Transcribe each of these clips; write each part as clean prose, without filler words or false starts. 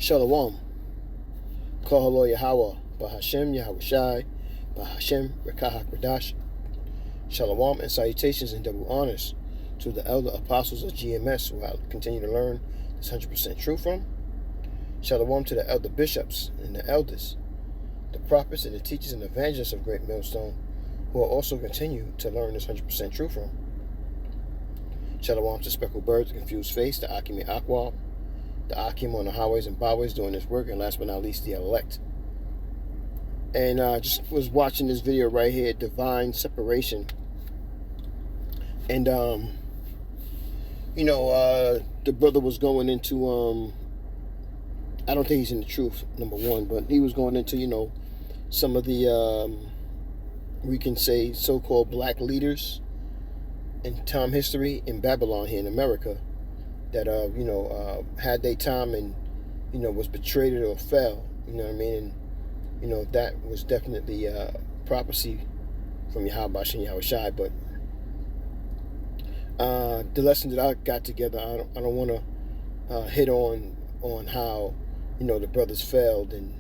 Shalom. Kahalo Yahweh, Bahashem Yahweh Shai, Bahashem Rekahak Radash. Shalom and salutations and double honors to the elder apostles of GMS who I continue to learn this 100% truth from. Shalom to the elder bishops and the elders, the prophets and the teachers and evangelists of Great Millstone who will also continue to learn this 100% truth from. Shalom to Speckled Bird, the Confused Face, the Akim Akwab, the Akim on the highways and byways doing this work, and last but not least, the elect. And I just was watching this video right here, Divine Separation. And, the brother was going into, I don't think he's in the truth, number one, but he was going into, some of the, we can say, so-called black leaders in time history in Babylon here in America that, had their time and, was betrayed or fell, you know what I mean? And, that was definitely prophecy from Yahweh Shem Yahweh Shai. But the lesson that I got together, I don't want to hit on how, the brothers failed and,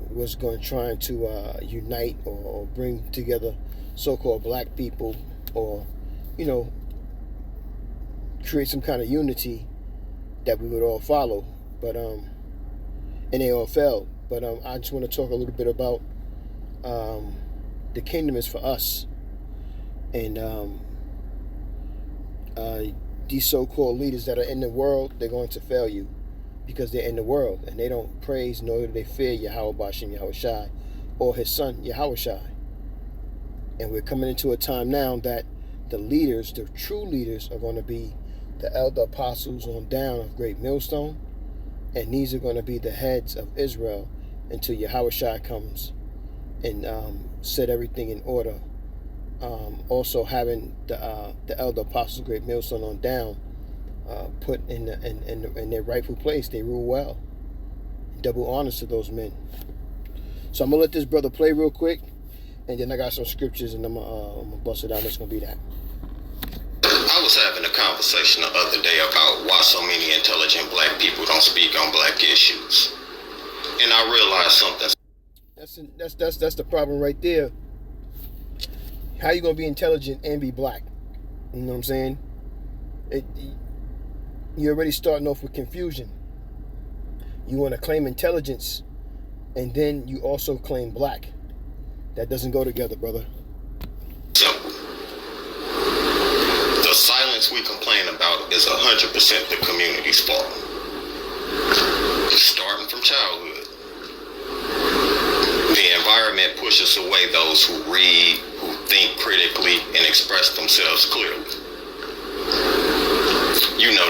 was going to try to unite or bring together so-called black people or, create some kind of unity that we would all follow. But, and they all failed. But I just want to talk a little bit about the kingdom is for us. And these so-called leaders that are in the world, they're going to fail you because they're in the world and they don't praise nor do they fear Yahweh Bashem Yahweh Shai or his son Yahweh Shai. And we're coming into a time now that the leaders, the true leaders, are going to be the elder apostles on down of Great Millstone. And these are going to be the heads of Israel until Yahweh Shai comes and set everything in order. Also having the elder apostles of Great Millstone on down put in their rightful place. They rule well. Double honors to those men. So I'm going to let this brother play real quick. And then I got some scriptures and I'm gonna bust it out. That's going to be that. I was having a conversation the other day about why so many intelligent black people don't speak on black issues. And I realized something. That's the problem right there. How you going to be intelligent and be black? You know what I'm saying? You're already starting off with confusion. You want to claim intelligence and then you also claim black. That doesn't go together, brother. Simple. The silence we complain about is 100% the community's fault. Starting from childhood. The environment pushes away those who read, who think critically, and express themselves clearly.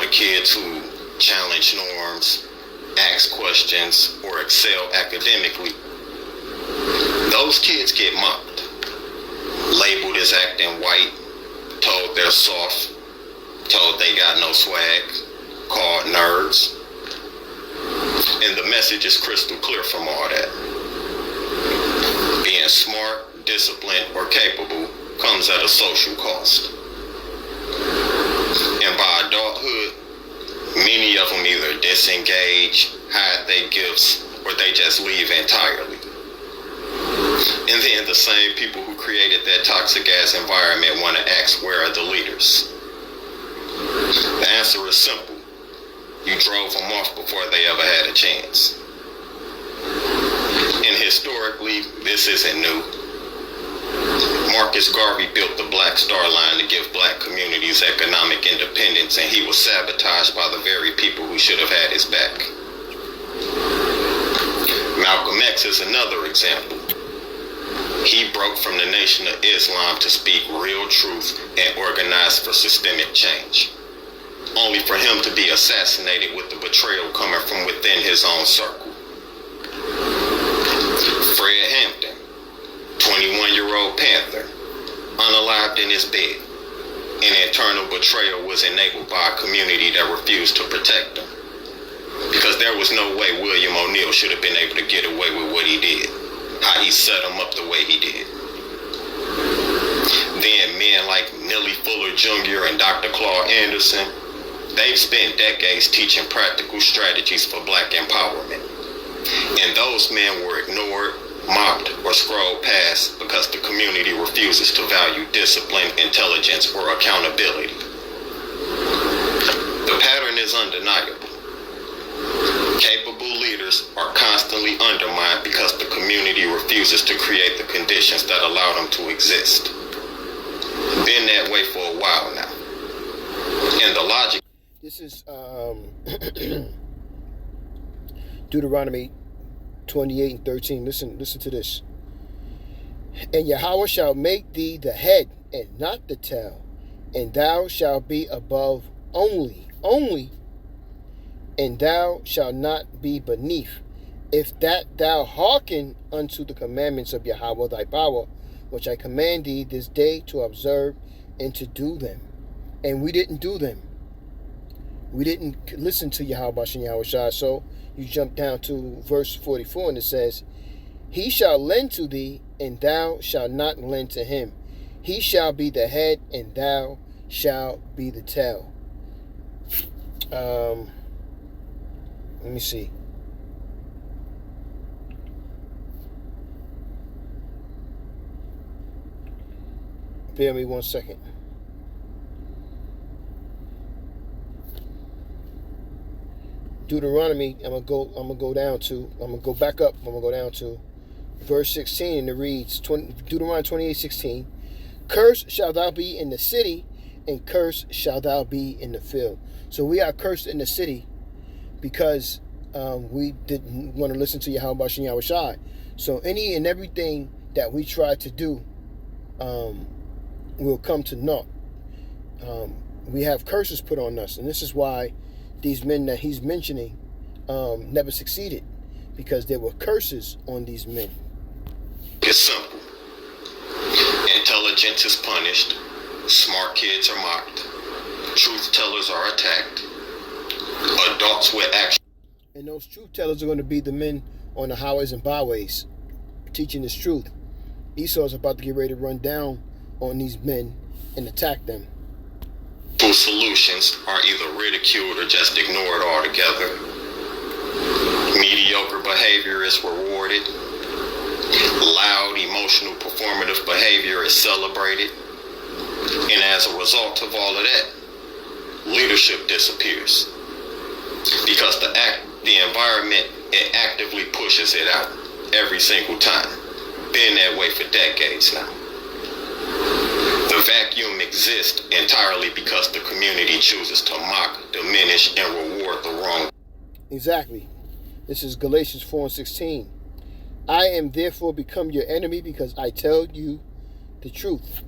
The kids who challenge norms, ask questions, or excel academically. Those kids get mocked, labeled as acting white, told they're soft, told they got no swag, called nerds. And the message is crystal clear from all that. Being smart, disciplined, or capable comes at a social cost. And by adulthood, many of them either disengage, hide their gifts, or they just leave entirely. And then the same people who created that toxic ass environment want to ask, where are the leaders? The answer is simple. You drove them off before they ever had a chance. And historically, this isn't new. Marcus Garvey built the Black Star Line to give black communities economic independence, and he was sabotaged by the very people who should have had his back. Malcolm X is another example. He broke from the Nation of Islam to speak real truth and organize for systemic change, only for him to be assassinated with the betrayal coming from within his own circle. Fred Hampton, 21-year-old Panther, unalived in his bed. An internal betrayal was enabled by a community that refused to protect him. Because there was no way William O'Neill should have been able to get away with what he did. How he set him up the way he did. Then men like Nellie Fuller Jr. and Dr. Claude Anderson They've spent decades teaching practical strategies for black empowerment. And those men were ignored, mocked, or scrolled past because the community refuses to value discipline, intelligence, or accountability. The pattern is undeniable. Capable leaders are constantly undermined because the community refuses to create the conditions that allow them to exist. Been that way for a while now. And the logic. This is Deuteronomy 28:13. Listen to this. And Yahweh shall make thee the head and not the tail, and thou shalt be above only, and thou shalt not be beneath, if that thou hearken unto the commandments of Yahweh thy power, which I command thee this day to observe and to do them. And we didn't do them. We didn't listen to Yahweh Bashem Yahweh Shai. So you jump down to verse 44 and it says, he shall lend to thee, and thou shalt not lend to him. He shall be the head, and thou shalt be the tail. Let me see. Bear me 1 second. Deuteronomy, I'm gonna go back up. I'm gonna go down to verse 16, and it reads, Deuteronomy 28:16. Cursed shalt thou be in the city, and cursed shalt thou be in the field. So we are cursed in the city because we didn't want to listen to Yahweh Bashem Yahweh Shai. So any and everything that we try to do will come to naught. We have curses put on us, and this is why these men that he's mentioning never succeeded, because there were curses on these men. It's simple. Intelligence is punished. Smart kids are mocked. Truth tellers are attacked. Adults with action. And those truth tellers are going to be the men on the highways and byways teaching this truth. Esau's about to get ready to run down on these men and attack them. Solutions are either ridiculed or just ignored altogether. Mediocre behavior is rewarded. Loud, emotional, performative behavior is celebrated. And as a result of all of that, leadership disappears. Because the environment, it actively pushes it out every single time. Been that way for decades now. The vacuum exists entirely because the community chooses to mock, diminish, and reward the wrong. Exactly. This is Galatians 4:16. I am therefore become your enemy because I tell you the truth.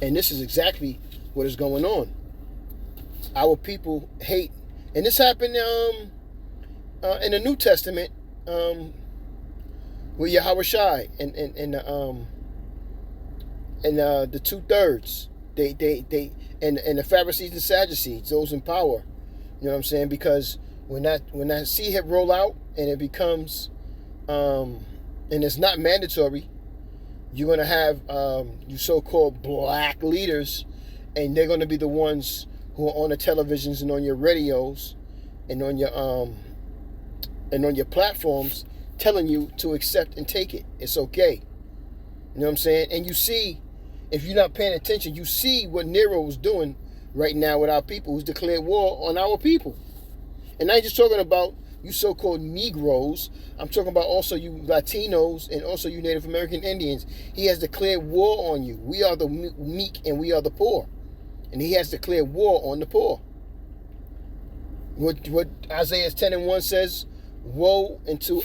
And this is exactly what is going on. Our people hate. And this happened in the New Testament with Yahweh Shai and the 2/3, they and the Pharisees and Sadducees, those in power. You know what I'm saying? Because when that seed hit roll out and it becomes and it's not mandatory, you're gonna have you so-called black leaders, and they're gonna be the ones who are on the televisions and on your radios and on your platforms telling you to accept and take it. It's okay. You know what I'm saying? And you see, if you're not paying attention, you see what Nero was doing right now with our people, who's declared war on our people. And I ain't just talking about you so-called Negroes. I'm talking about also you Latinos and also you Native American Indians. He has declared war on you. We are the meek and we are the poor. And he has declared war on the poor. What Isaiah 10:1 says, woe to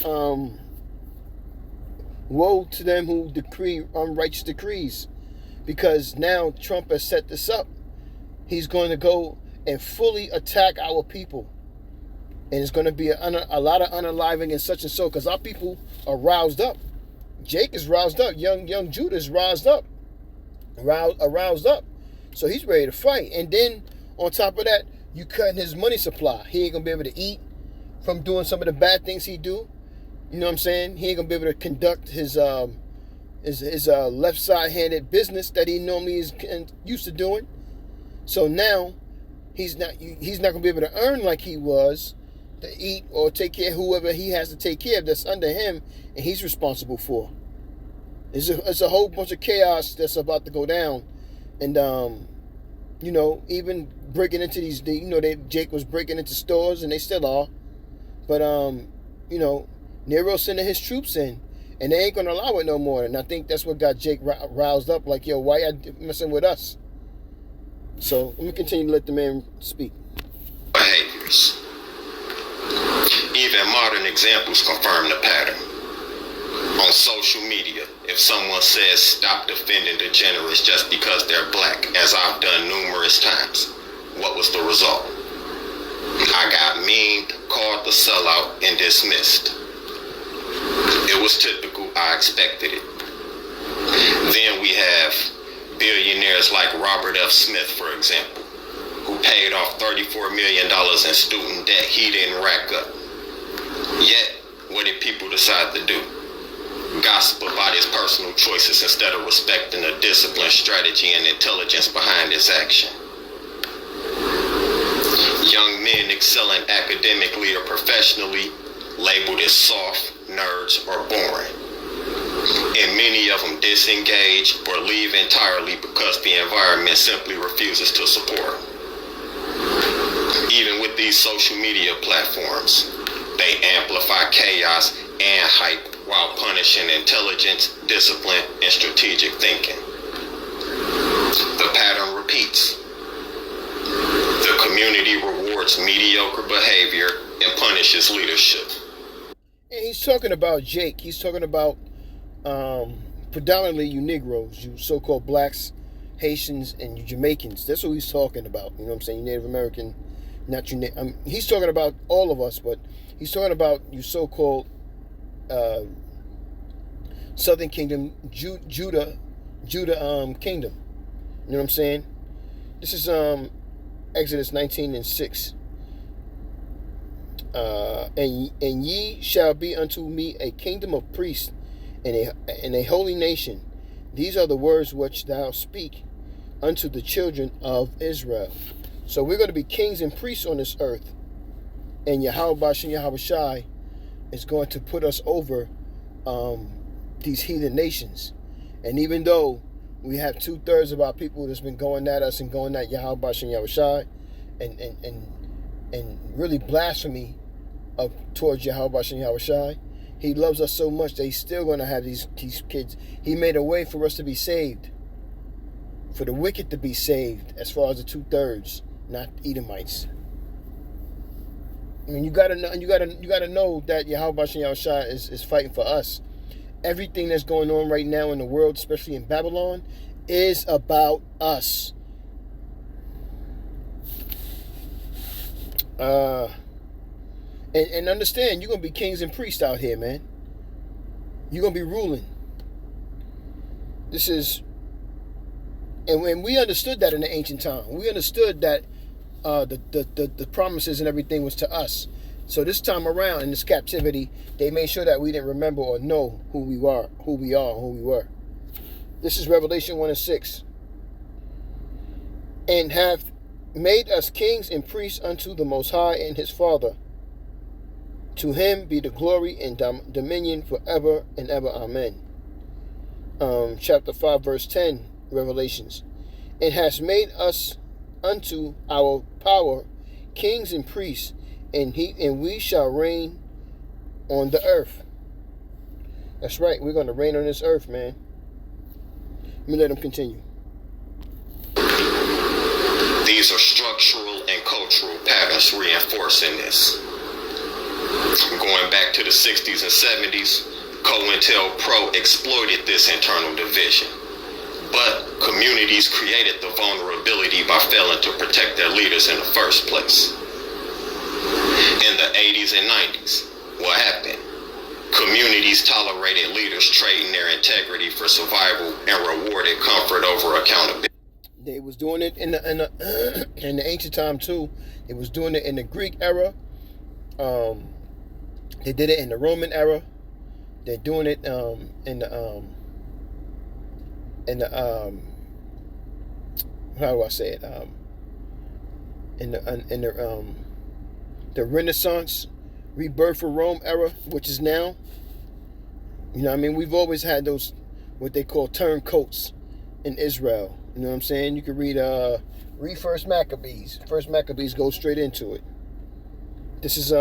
them who decree unrighteous decrees. Because now Trump has set this up. He's going to go and fully attack our people. And it's going to be a lot of unaliving and such and so, because our people are roused up. Jake is roused up. Young Judah is roused up. Aroused up. So he's ready to fight. And then on top of that, you cutting his money supply. He ain't going to be able to eat from doing some of the bad things he do. You know what I'm saying? He ain't going to be able to conduct his left side-handed business that he normally is used to doing. So now He's not going to be able to earn like he was to eat or take care of whoever he has to take care of that's under him and he's responsible for. It's a whole bunch of chaos that's about to go down. And, even breaking into these, Jake was breaking into stores and they still are. But, Nero sending his troops in and they ain't going to allow it no more. And I think that's what got Jake roused up. Like, yo, why y'all messing with us? So let me continue to let the man speak. Behaviors. Even modern examples confirm the pattern. On social media, if someone says stop defending degenerates just because they're black, as I've done numerous times, what was the result? I got memed, called the sellout, and dismissed. It was typical. I expected it. Then we have billionaires like Robert F. Smith, for example, who paid off $34 million in student debt he didn't rack up. Yet, what did people decide to do? Gossip about his personal choices instead of respecting the discipline, strategy, and intelligence behind his action. Young men excelling academically or professionally, labeled as soft, nerds, or boring. And many of them disengage or leave entirely because the environment simply refuses to support. Even with these social media platforms, they amplify chaos and hype while punishing intelligence, discipline, and strategic thinking. The pattern repeats. The community rewards mediocre behavior and punishes leadership. And he's talking about Jake. He's talking about predominantly you Negroes, you so-called blacks, Haitians, and you Jamaicans. That's what he's talking about. You know what I'm saying? You Native American, not you. He's talking about all of us, but he's talking about you so-called Southern Kingdom, Judah Kingdom. You know what I'm saying? This is Exodus 19:6. And ye shall be unto me a kingdom of priests and a holy nation. These are the words which thou speak unto the children of Israel. So we're going to be kings and priests on this earth. And Yahweh Bashem Yahweh Shai is going to put us over these heathen nations. And even though we have 2/3 of our people that's been going at us and going at Yahweh Bashem Yahweh Shai and really blasphemy towards Yahweh Bashem Yahweh Shai, he loves us so much that he's still going to have these kids. He made a way for us to be saved, for the wicked to be saved, as far as the 2/3, not Edomites. I mean, you gotta know that Yahweh Bashem Yahweh Shai is fighting for us. Everything that's going on right now in the world, especially in Babylon, is about us. And understand, you're going to be kings and priests out here, man. You're going to be ruling. This is... And when we understood that in the ancient time, we understood that the promises and everything was to us. So this time around, in this captivity, they made sure that we didn't remember or know who we were. This is Revelation 1:6. And have made us kings and priests unto the Most High and his Father. To him be the glory and dominion forever and ever. Amen. Chapter 5, verse 10, Revelations. And has made us unto our power kings and priests, and we shall reign on the earth. That's right, we're going to reign on this earth, man. Let me let him continue. These are structural and cultural patterns reinforcing this. Going back to the 60s and 70s, COINTELPRO exploited this internal division. But communities created the vulnerability by failing to protect their leaders in the first place. In the 80s and 90s, what happened? Communities tolerated leaders trading their integrity for survival and rewarded comfort over accountability. They was doing it in the ancient time too. They was doing it in the Greek era. They did it in the Roman era. They're doing it in the how do I say it? the Renaissance, rebirth of Rome era, which is now. You know what I mean? We've always had those, what they call turncoats in Israel. You know what I'm saying? You can read First Maccabees. First Maccabees goes straight into it. This is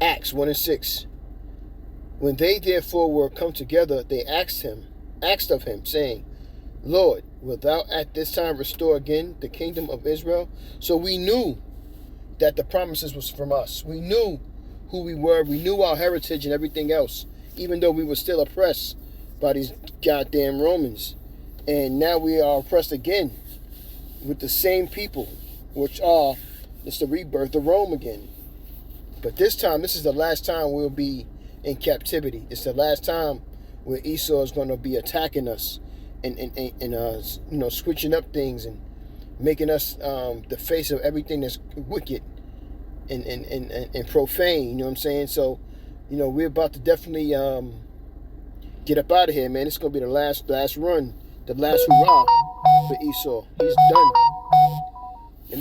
Acts 1:6. When they therefore were come together, they asked of him, saying, Lord, wilt thou at this time restore again the kingdom of Israel? So we knew that the promises was from us. We knew who we were. We knew our heritage and everything else, even though we were still oppressed by these goddamn Romans. And now we are oppressed again with the same people, which are, it's the rebirth of Rome again. But this time, this is the last time we'll be in captivity. It's the last time where Esau is going to be attacking us and switching up things and making us the face of everything that's wicked and profane. You know what I'm saying? So, we're about to definitely get up out of here, man. It's going to be the last run, the last hurrah for Esau. He's done. Let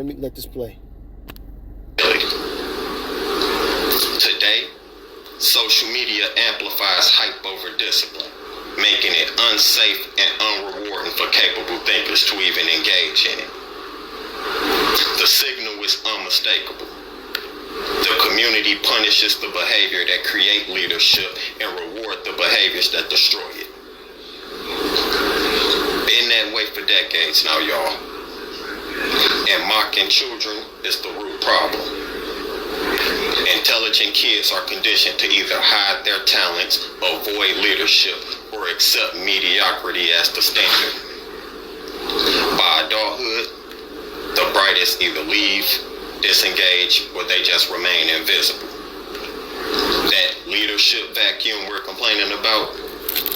me let this play. Today, social media amplifies hype over discipline, making it unsafe and unrewarding for capable thinkers to even engage in it. The signal is unmistakable. The community punishes the behavior that create leadership and reward the behaviors that destroy it. Been that way for decades now, y'all. And mocking children is the root problem. Intelligent kids are conditioned to either hide their talents, avoid leadership, or accept mediocrity as the standard. By adulthood, the brightest either leave, disengage, or they just remain invisible. That leadership vacuum we're complaining about,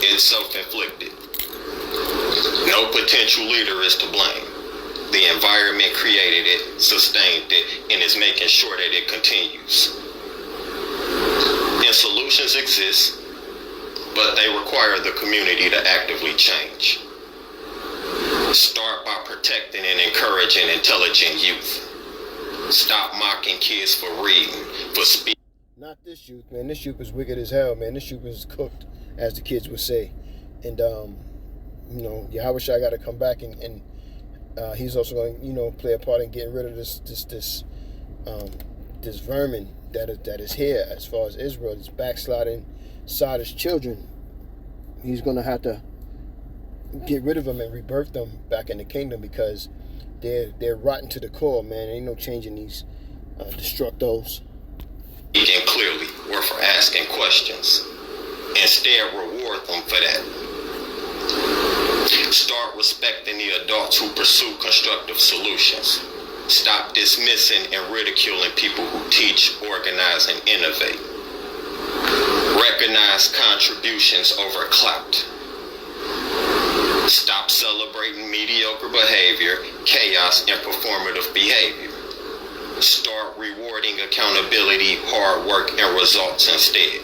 it's self-inflicted. No potential leader is to blame. The environment created it, sustained it, and is making sure that it continues. And solutions exist, but they require the community to actively change. Start by protecting and encouraging intelligent youth. Stop mocking kids for reading, for speaking. Not this youth, man. This youth is wicked as hell, man. This youth is cooked, as the kids would say. And, Yahushua got to come back and he's also going to, play a part in getting rid of this vermin that is here as far as Israel, this backsliding sodish children. He's going to have to get rid of them and rebirth them back in the kingdom because they're rotten to the core, man. Ain't no changing these destructos. Speaking clearly or for asking questions. Instead, reward them for that. Start respecting the adults who pursue constructive solutions. Stop dismissing and ridiculing people who teach, organize, and innovate. Recognize contributions over clout. Stop celebrating mediocre behavior, chaos, and performative behavior. Start rewarding accountability, hard work, and results instead.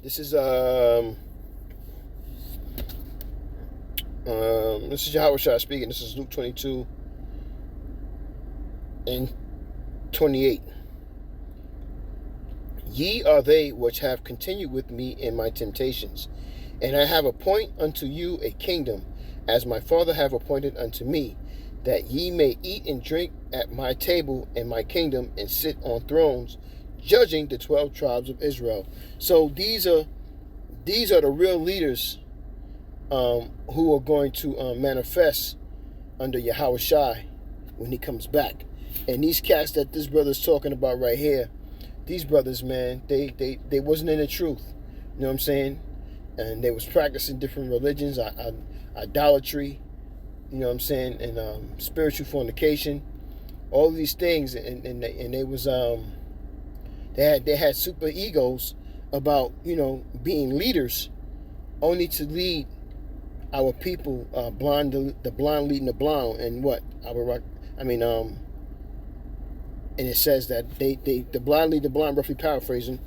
This is Yahushua speaking. This is Luke 22 and 28. Ye are they which have continued with me in my temptations, and I have appointed unto you a kingdom, as my Father have appointed unto me, that ye may eat and drink at my table in my kingdom, and sit on thrones, judging the 12 tribes of Israel. So these are the real leaders who are going to manifest under Yahushua when he comes back. And these cats that this brother's talking about right here, these brothers, man, they wasn't in the truth. You know what I'm saying? And they was practicing different religions, idolatry, you know what I'm saying, and spiritual fornication, all of these things, and they was they had super egos about being leaders, only to lead our people the blind leading the blind, and and it says that the blind lead the blind, roughly paraphrasing,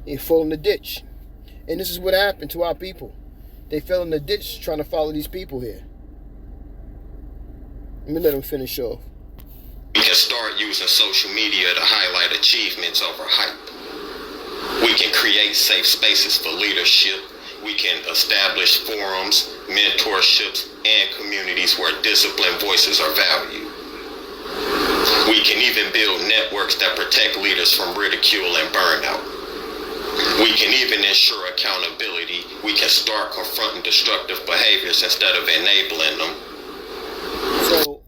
they fall in the ditch. And this is what happened to our people. They fell in the ditch trying to follow these people here. Let me let them finish off. We can start using social media to highlight achievements over hype. We can create safe spaces for leadership. We can establish forums, mentorships, and communities where disciplined voices are valued. We can even build networks that protect leaders from ridicule and burnout. We can even ensure accountability. We can start confronting destructive behaviors instead of enabling them. So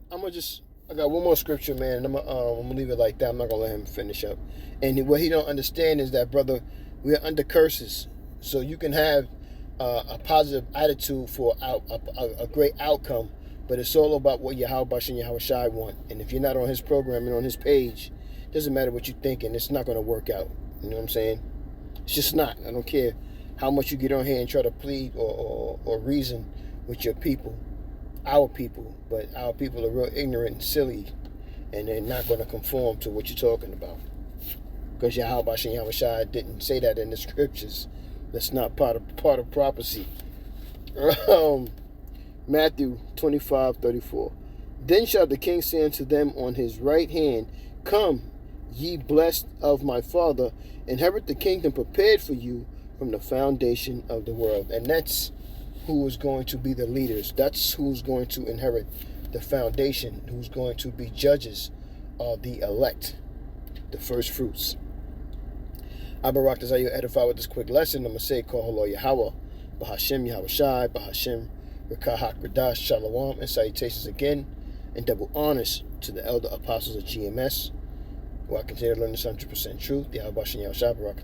I got one more scripture, man, and I'm gonna leave it like that. I'm not gonna let him finish up. And what he don't understand is that, brother, we are under curses. So you can have a positive attitude for a great outcome, but it's all about what Yahweh and Yahweh Shai want. And if you're not on his program and on his page, it doesn't matter what you're thinking, it's not gonna work out. You know what I'm saying? It's just not. I don't care how much you get on here and try to plead or reason with your people, our people, but our people are real ignorant and silly, and they're not going to conform to what you're talking about. Because Yahweh and Yahweh Shai didn't say that in the scriptures. That's not part of prophecy. Matthew 25:34. Then shall the king say unto them on his right hand, Come, ye blessed of my Father, inherit the kingdom prepared for you from the foundation of the world. And that's who is going to be the leaders. That's who's going to inherit the foundation, who's going to be judges of the elect, the first fruits. Abarak desire you edify with this quick lesson. I'm going to say, Call Holo Yahweh, Bahashem Yahweh Shai, Bahashem Rekahak Radash, Shalom, and salutations again, and double honors to the elder apostles of GMS, who I continue to learn this 100% truth. Yahweh Shai, Barak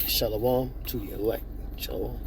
Shalom to the elect. Shalom.